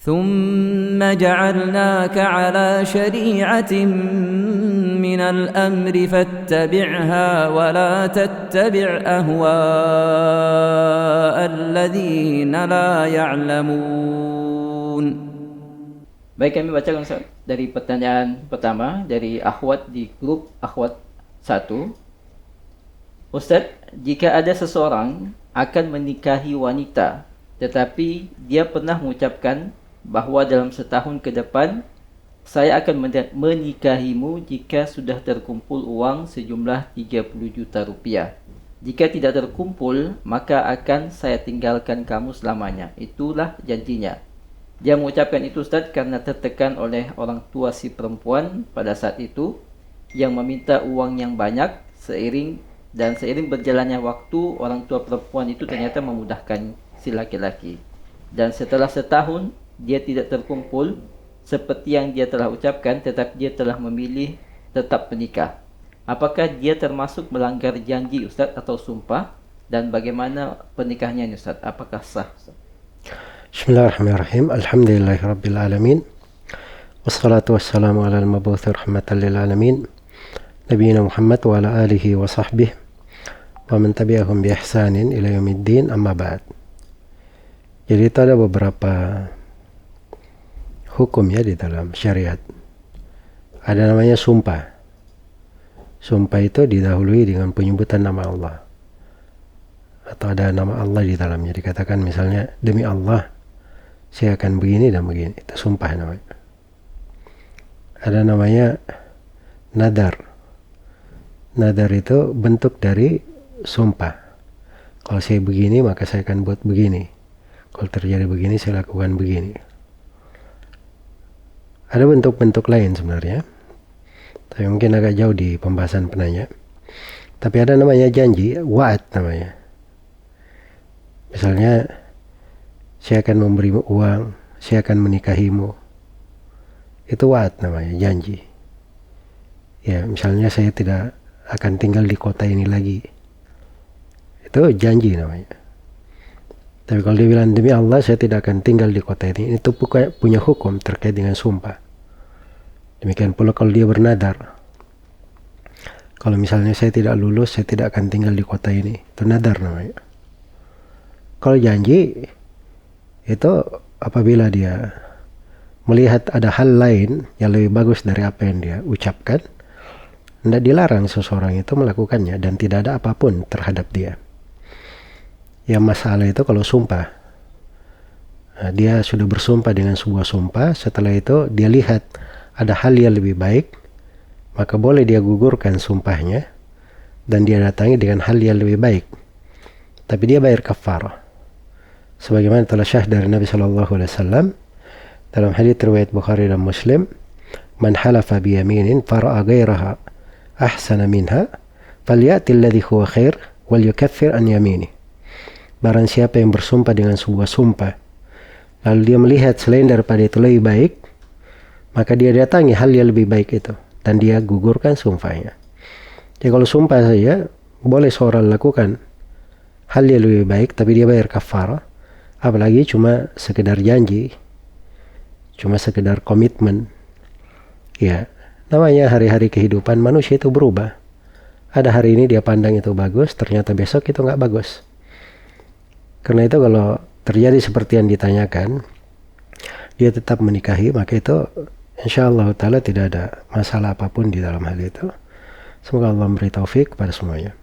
ثم جعلناك على شريعة من الأمر فاتبعها ولا تتبع أهواء الذين لا يعلمون. Baik, kami bacakan dari pertanyaan pertama dari akhwat di grup akhwat 1. Ustaz, jika ada seseorang akan menikahi wanita tetapi dia pernah mengucapkan bahawa dalam setahun ke depan saya akan menikahimu jika sudah terkumpul uang sejumlah 30 juta rupiah. Jika tidak terkumpul, maka akan saya tinggalkan kamu selamanya. Itulah janjinya. Dia mengucapkan itu, Ustaz, karena tertekan oleh orang tua si perempuan pada saat itu yang meminta uang yang banyak. Seiring berjalannya waktu, orang tua perempuan itu ternyata memudahkan si laki-laki. Dan setelah setahun dia tidak terkumpul seperti yang dia telah ucapkan, tetapi dia telah memilih tetap menikah. Apakah dia termasuk melanggar janji, Ustaz, atau sumpah? Dan bagaimana pernikahannya, Ustaz? Apakah sah, Ustaz? Bismillahirrahmanirrahim. Alhamdulillahirabbil alamin. Wassalatu wassalamu ala al-mab'uts rahmatan lil alamin. Nabiyina Muhammad wa ala alihi wa sahbihi wa man tabi'ahum bi ihsanin ila yaumiddin, amma ba'd. Jadi itu ada beberapa hukum ya di dalam syariat. Ada namanya sumpah. Sumpah itu didahului dengan penyebutan nama Allah. Atau ada nama Allah di dalamnya. Dikatakan misalnya, demi Allah, saya akan begini dan begini. Itu sumpah namanya. Ada namanya nadar. Nadar itu bentuk dari sumpah. Kalau saya begini, maka saya akan buat begini. Kalau terjadi begini, saya lakukan begini. Ada bentuk-bentuk lain sebenarnya, tapi mungkin agak jauh di pembahasan penanya. Tapi ada namanya janji, wa'ad namanya. Misalnya, saya akan memberimu uang, saya akan menikahimu. Itu wa'ad namanya, janji. Ya, misalnya saya tidak akan tinggal di kota ini lagi. Itu janji namanya. Tapi kalau dia bilang, demi Allah saya tidak akan tinggal di kota ini, itu punya hukum terkait dengan sumpah. Demikian pula kalau dia bernadar. Kalau misalnya saya tidak lulus, saya tidak akan tinggal di kota ini, itu nadar namanya. Kalau janji, itu apabila dia melihat ada hal lain yang lebih bagus dari apa yang dia ucapkan, tidak dilarang seseorang itu melakukannya dan tidak ada apapun terhadap dia. Yang masalah itu kalau sumpah. Nah, dia sudah bersumpah dengan sebuah sumpah, setelah itu dia lihat ada hal yang lebih baik, maka boleh dia gugurkan sumpahnya dan dia datangi dengan hal yang lebih baik. Tapi dia bayar kafarah. Sebagaimana telah syah dari Nabi SAW dalam hadits riwayat Bukhari dan Muslim, "Man halafa bi yaminin fara'a ghairaha ahsana minha, falyati alladhi huwa khair wal yukaffir an yamini." Barang siapa yang bersumpah dengan sebuah sumpah, lalu dia melihat selain daripada itu lebih baik, maka dia datangi hal yang lebih baik itu dan dia gugurkan sumpahnya. Jadi kalau sumpah saja boleh seorang lakukan hal yang lebih baik, tapi dia bayar kafarah. Apalagi cuma sekedar janji, cuma sekedar komitmen. Ya, namanya hari-hari kehidupan manusia itu berubah. Ada hari ini dia pandang itu bagus, ternyata besok itu nggak bagus. Karena itu kalau terjadi seperti yang ditanyakan, dia tetap menikahi, maka itu insyaallah ta'ala tidak ada masalah apapun di dalam hal itu. Semoga Allah memberi taufik kepada semuanya.